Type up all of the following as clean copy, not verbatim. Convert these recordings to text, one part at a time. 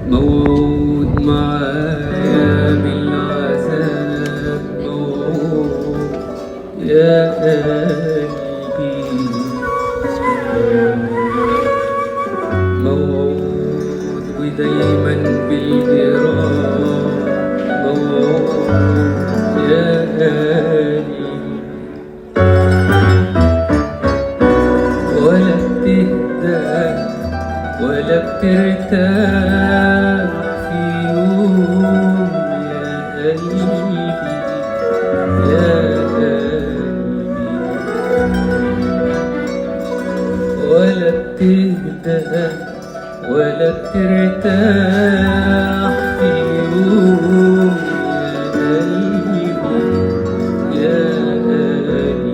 موعود معايا بالعذاب، موعود يا قلبي، موعود ودايما بالجراح، موعود يا قلبي، ولا بتهدى ولا بترتاح في يوم يا قلبي، يا قلبي، ولا بتهدى ولا بترتاح في يوم يا قلبي،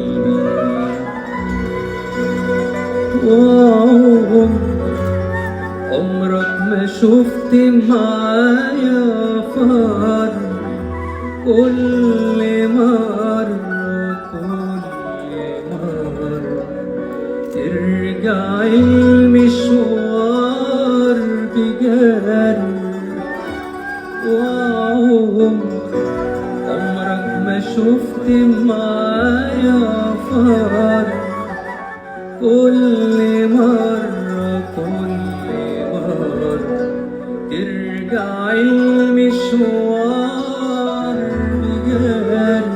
عمرك ما شفت معايا فرق، كل مرة ترجع المشوار بجد، عمرك ما شفت معايا فرق، كل مرة ترجع المشوار بجد.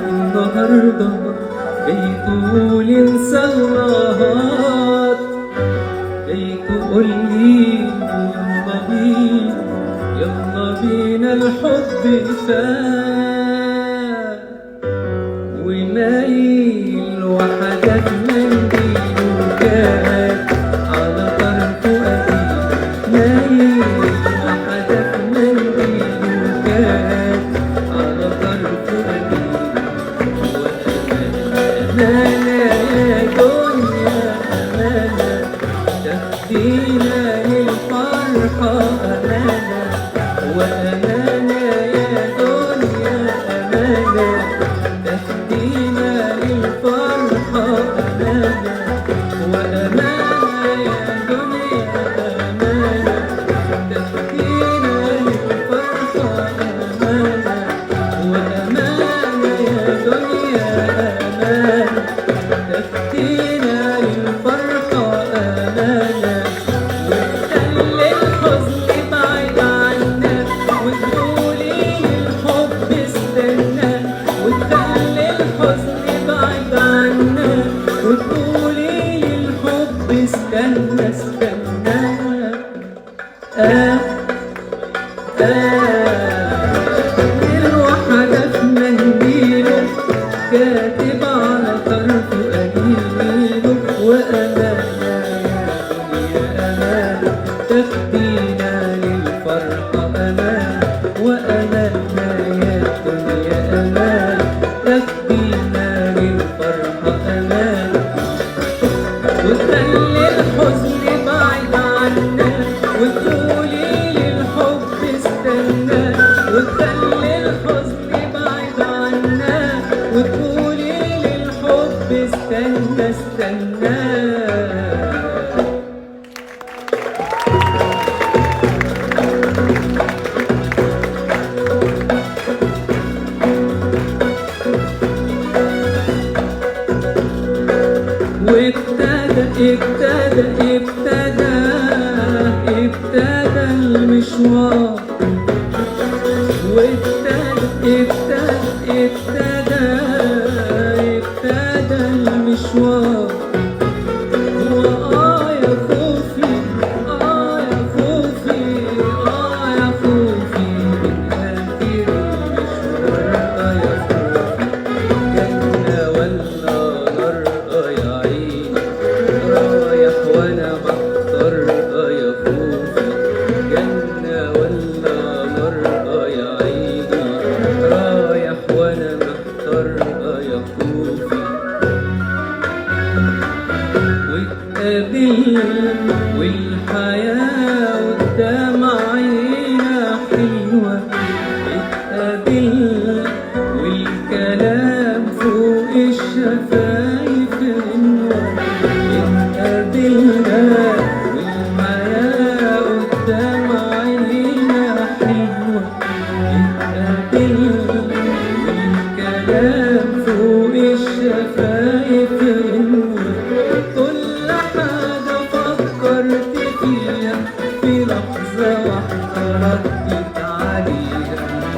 النهاردة جاي تقول انسى النهار، جاي تقولي يلا بينا الحب فات، ومايل وحدك منديل وجات على طرفه قديم، مايل وحدك منديل وجات على طرفه قديم، وأمانة يا دنيا أمانة تاخدينا للفرحة، أمانة وأمانة يا دنيا أمانة تاخدينا للفرحة، أمانة وأمانة يا دنيا أمانة تاخدينا للفرحة، أمانة وأمانة يا دنيا أمانة تاخدينا للفرحة، أمانة وتخلي الحزن بعيد عنا، وتقولي للحب استنى، وتخلي الحزن بعيد عنا، وتقولي للحب استنى استنى. الوحدة في منديله كاتب على طرفه قليله، وأمانة يا أمانة تاخدينا للفرحة، أمانة وأمانة يا دنيا أمانة تاخدينا للفرحة، أمانة وتخلي الحزن بعيد عنا، وتقولي للحب استنى، وتخلي الحزن بعيد عنا، وتقولي للحب استنى استنى. ابتدى المشوار، ابتدى المشوار، يا خوفي يا خوفي يا خوفي من آخر المشوار، يا خوفي جنة ولا نار، يا عيني رايح وانا محتار، يا خوفي جنة ولا نار، يا عيني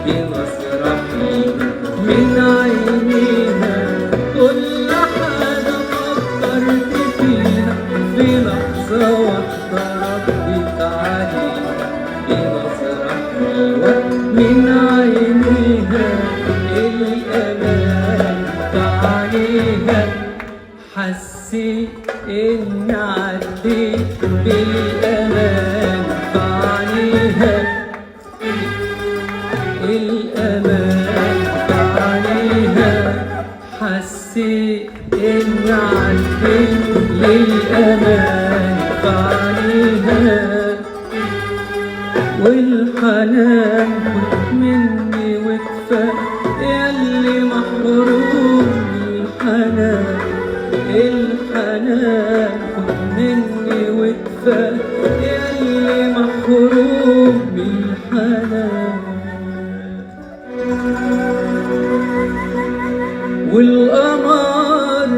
بمسرحي من عينيها. كل حاجة فكرت فيها في لحظة واحدة ردت عليها بمسرحي من عينيها. الأمان عليها حسيت إن عديت بالأمان عليها. الأمان عليها حسيت إن عديت للأمان عليها. والحنان خد مني وكفاية ياللي محروم الحنان. الحنان خد مني وكفاية ياللي محروم الحنان. والقمر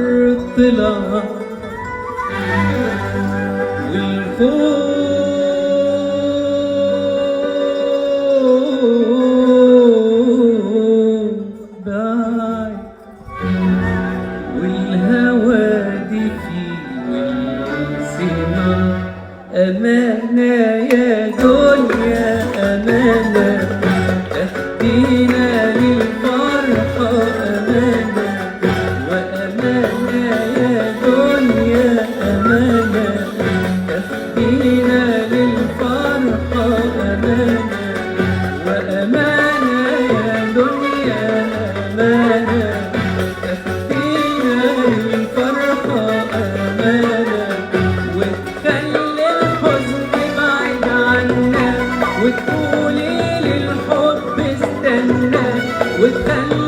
طلع والخوف بعد والهوادي فيه والسماء. أمانة يا دنيا أمانة تهدينا للفرحة أمانة. وأمانة يا دنيا أمانة تهدينا للفرحة أمانة. وأمانة يا دنيا أمانة تهدينا للفرحة أمانة. وتخلي الحزن بعيد عنا وتقولي للحب استنى. وتخلي